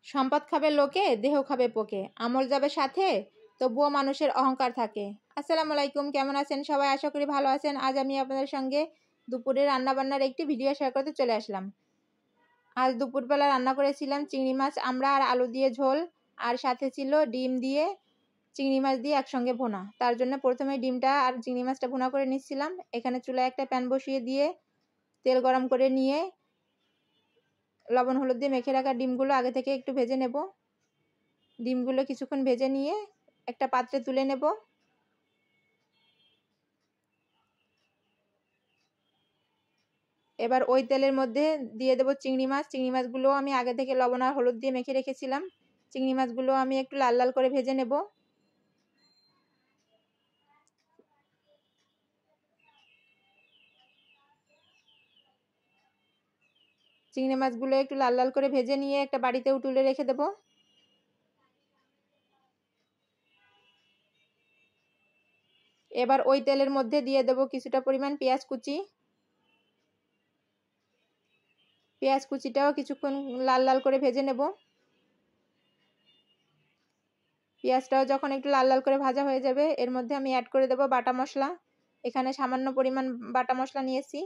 সম্পদ খাবে লোকে, দেহ খাবে পোকে, আমল যাবে সাথে, তবুও মানুষের অহংকার থাকে। আসসালামু আলাইকুম, কেমন আছেন সবাই? আশা করি ভালো আছেন। আজ আমি আপনাদের সঙ্গে দুপুরে রান্নাবান্নার একটি ভিডিও শেয়ার করতে চলে আসলাম। আজ দুপুরবেলা রান্না করেছিলাম চিংড়ি মাছ আমরা আর আলু দিয়ে ঝোল, আর সাথে ছিল ডিম দিয়ে চিংড়ি মাছ দিয়ে একসঙ্গে ভুনা। তার জন্য প্রথমে ডিমটা আর চিংড়ি মাছটা ভুনা করে নিচ্ছিলাম। এখানে চুলায় একটা প্যান বসিয়ে দিয়ে তেল গরম করে নিয়ে লবণ হলুদ দিয়ে মেখে রাখা ডিমগুলো আগে থেকে একটু ভেজে নেব। ডিমগুলো কিছুক্ষণ ভেজে নিয়ে একটা পাত্রে তুলে নেব। এবার ওই তেলের মধ্যে দিয়ে দেব চিংড়ি মাছ। চিংড়ি মাছগুলো আমি আগে থেকে লবণ আর হলুদ দিয়ে মেখে রেখেছিলাম। চিংড়ি মাছগুলো আমি একটু লাল লাল করে ভেজে নেব। চিংড়ি মাছগুলো একটু লাল লাল করে ভেজে নিয়ে একটা বাটিতেও তুলে রেখে দেব। এবার ওই তেলের মধ্যে দিয়ে দেব কিছুটা পরিমাণ পেঁয়াজ কুচি। পেঁয়াজ কুচিটাও কিছুক্ষণ লাল লাল করে ভেজে নেব। পেঁয়াজটাও যখন একটু লাল লাল করে ভাজা হয়ে যাবে, এর মধ্যে আমি অ্যাড করে দেব বাটা মশলা। এখানে সামান্য পরিমাণ বাটা মশলা নিয়েছি।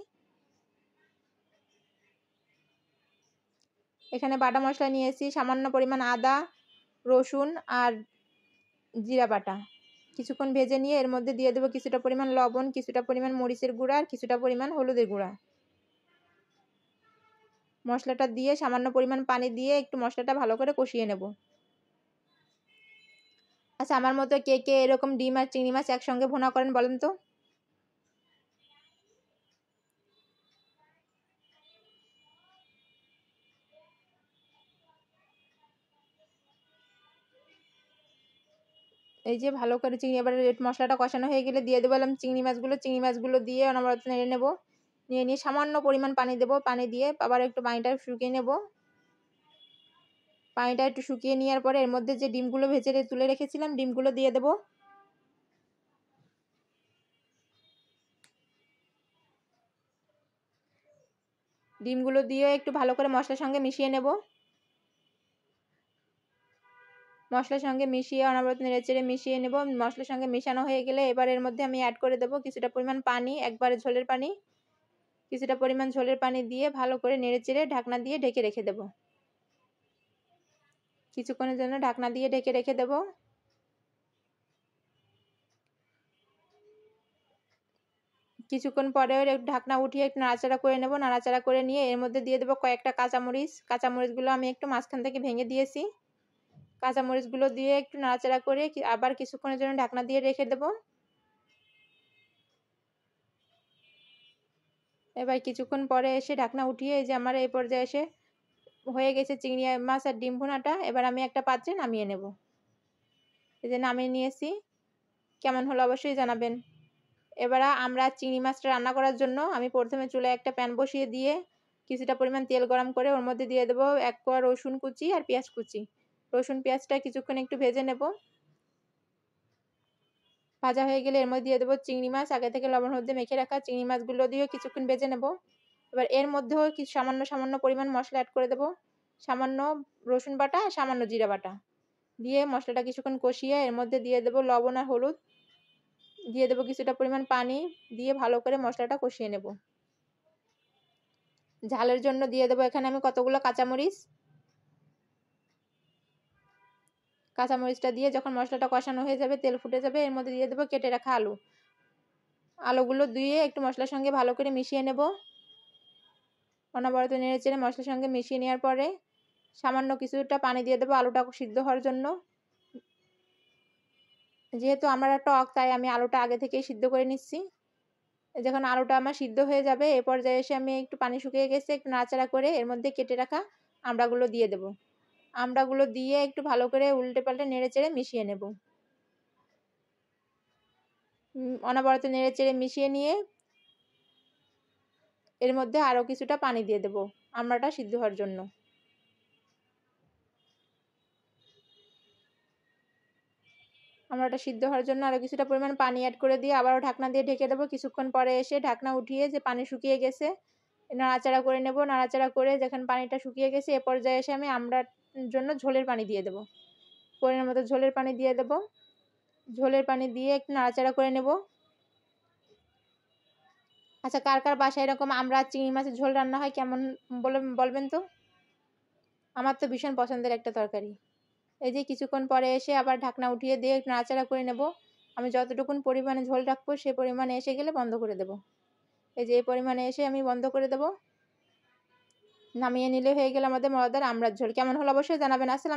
এখানে বাটা মশলা নিয়েছি সামান্য পরিমাণ আদা, রসুন আর জিরা বাটা। কিছুক্ষণ ভেজে নিয়ে এর মধ্যে দিয়ে দেবো কিছুটা পরিমাণ লবণ, কিছুটা পরিমাণ মরিচের গুঁড়া আর কিছুটা পরিমাণ হলুদের গুঁড়া। মশলাটা দিয়ে সামান্য পরিমাণ পানি দিয়ে একটু মশলাটা ভালো করে কষিয়ে নেব। আচ্ছা, আমার মতো কে কে এরকম ডিম আর চিংড়ি মাছ একসঙ্গে ভুনা করেন বলেন তো? এই যে ভালো করে এবার মশলাটা কষানো হয়ে গেলে দিয়ে দেবো চিংড়ি মাছগুলো। চিংড়ি মাছগুলো দিয়ে অনবরত নেড়ে নেব। নিয়ে সামান্য পরিমাণ পানি দেবো। পানি দিয়ে আবার একটু পানিটা শুকিয়ে নেব। পানিটা একটু শুকিয়ে নেওয়ার পরে এর মধ্যে যে ডিমগুলো ভেজে তুলে রেখেছিলাম ডিমগুলো দিয়ে দেব। ডিমগুলো দিয়ে একটু ভালো করে মশলার সঙ্গে মিশিয়ে নেব। মশলার সঙ্গে মিশিয়ে অনবরত নেড়েচেড়ে মিশিয়ে নেব। মশলার সঙ্গে মিশানো হয়ে গেলে এবার এর মধ্যে আমি অ্যাড করে দেব কিছুটা পরিমাণ পানি, একবারে ঝোলের পানি। কিছুটা পরিমাণ ঝোলের পানি দিয়ে ভালো করে নেড়েচেড়ে ঢাকনা দিয়ে ঢেকে রেখে দেব। কিছুক্ষণের জন্য ঢাকনা দিয়ে ঢেকে রেখে দেব। কিছুক্ষণ পরে ঢাকনা উঠিয়ে একটু নাড়াচাড়া করে নেব। নাড়াচাড়া করে নিয়ে এর মধ্যে দিয়ে দেবো কয়েকটা কাঁচামরিচ। কাঁচামরিচগুলো আমি একটু মাঝখান থেকে ভেঙে দিয়েছি। কাঁচামরিচগুলো দিয়ে একটু নাড়াচাড়া করে আবার কিছুক্ষণের জন্য ঢাকনা দিয়ে রেখে দেব। এবার কিছুক্ষণ পরে এসে ঢাকনা উঠিয়ে এই যে আমার এই পর্যায়ে এসে হয়ে গেছে চিংড়ি মাছ আর ডিম ভুনাটা। এবার আমি একটা পাত্রে নামিয়ে নেব। এই যে নামিয়ে নিয়েছি। কেমন হলো অবশ্যই জানাবেন। এবার আমরা চিংড়ি মাছটা রান্না করার জন্য আমি প্রথমে চুলায় একটা প্যান বসিয়ে দিয়ে কিছুটা পরিমাণ তেল গরম করে ওর মধ্যে দিয়ে দেবো এক কোয়া রসুন কুচি আর পেঁয়াজ কুচি। রসুন পেঁয়াজটা কিছুক্ষণ একটু ভেজে নেব। ভাজা হয়ে গেলে এর মধ্যে দিয়ে দেবো চিংড়ি মাছ। আগে থেকে লবণ হলুদ দিয়ে মেখে রাখা চিংড়ি মাছগুলো দিয়েও কিছুক্ষণ ভেজে নেব। এবার এর মধ্যেও কিছু সামান্য পরিমাণ মশলা অ্যাড করে দেবো। সামান্য রসুন বাটা আর সামান্য জিরা বাটা দিয়ে মশলাটা কিছুক্ষণ কষিয়ে এর মধ্যে দিয়ে দেবো লবণ আর হলুদ, দিয়ে দেবো কিছুটা পরিমাণ পানি, দিয়ে ভালো করে মশলাটা কষিয়ে নেব। ঝালের জন্য দিয়ে দেবো এখানে আমি কতগুলো কাঁচামরিচ। কাঁচামরিচটা দিয়ে যখন মশলাটা কষানো হয়ে যাবে, তেল ফুটে যাবে, এর মধ্যে দিয়ে দেবো কেটে রাখা আলু। আলুগুলো দিয়ে একটু মশলার সঙ্গে ভালো করে মিশিয়ে নেব। অনবরত নেড়েচেড়ে মশলার সঙ্গে মিশিয়ে নেওয়ার পরে সামান্য কিছুটা পানি দিয়ে দেবো আলুটা সিদ্ধ হওয়ার জন্য। যেহেতু আমরা টক তাই আমি আলুটা আগে থেকেই সিদ্ধ করে নিচ্ছি। যখন আলুটা আমার সিদ্ধ হয়ে যাবে এ পর্যায়ে এসে আমি একটু পানি শুকিয়ে গেছে একটু নাড়াচাড়া করে এর মধ্যে কেটে রাখা আমড়াগুলো দিয়ে দেব। আমড়াগুলো দিয়ে একটু ভালো করে উল্টে পাল্টে নেড়েচেড়ে মিশিয়ে নেব। অনবরত নেড়েচেড়ে মিশিয়ে নিয়ে এর মধ্যে আরও কিছুটা পানি দিয়ে দেব আমড়াটা সিদ্ধ হওয়ার জন্য। আমড়াটা সিদ্ধ হওয়ার জন্য আরও কিছুটা পরিমাণ পানি অ্যাড করে দিয়ে আবারও ঢাকনা দিয়ে ঢেকে দেবো। কিছুক্ষণ পরে এসে ঢাকনা উঠিয়ে যে পানি শুকিয়ে গেছে নাড়াচাড়া করে নেব। নাড়াচাড়া করে যখন পানিটা শুকিয়ে গেছে এ পর্যায়ে এসে আমি জন্য ঝোলের পানি দিয়ে দেব। পরিমাণ মতো ঝোলের পানি দিয়ে দেব। ঝোলের পানি দিয়ে একটু নাড়াচাড়া করে নেব। আচ্ছা, কার কার বাসায় এরকম আমরা চিংড়ি মাছের ঝোল রান্না হয় কেমন বলবেন তো? আমার তো ভীষণ পছন্দের একটা তরকারি। এই যে কিছুক্ষণ পরে এসে আবার ঢাকনা উঠিয়ে দিয়ে একটু নাড়াচাড়া করে নেব। আমি যতটুকুন পরিমাণে ঝোল রাখবো সে পরিমাণে এসে গেলে বন্ধ করে দেব। এই যে এই পরিমাণে এসে আমি বন্ধ করে দেব। নামিয়ে নিলে হয়ে গেল আমাদের মজাদার আমড়ার ঝোল। কেমন হলো অবশ্যই জানাবেন। আসসালাম।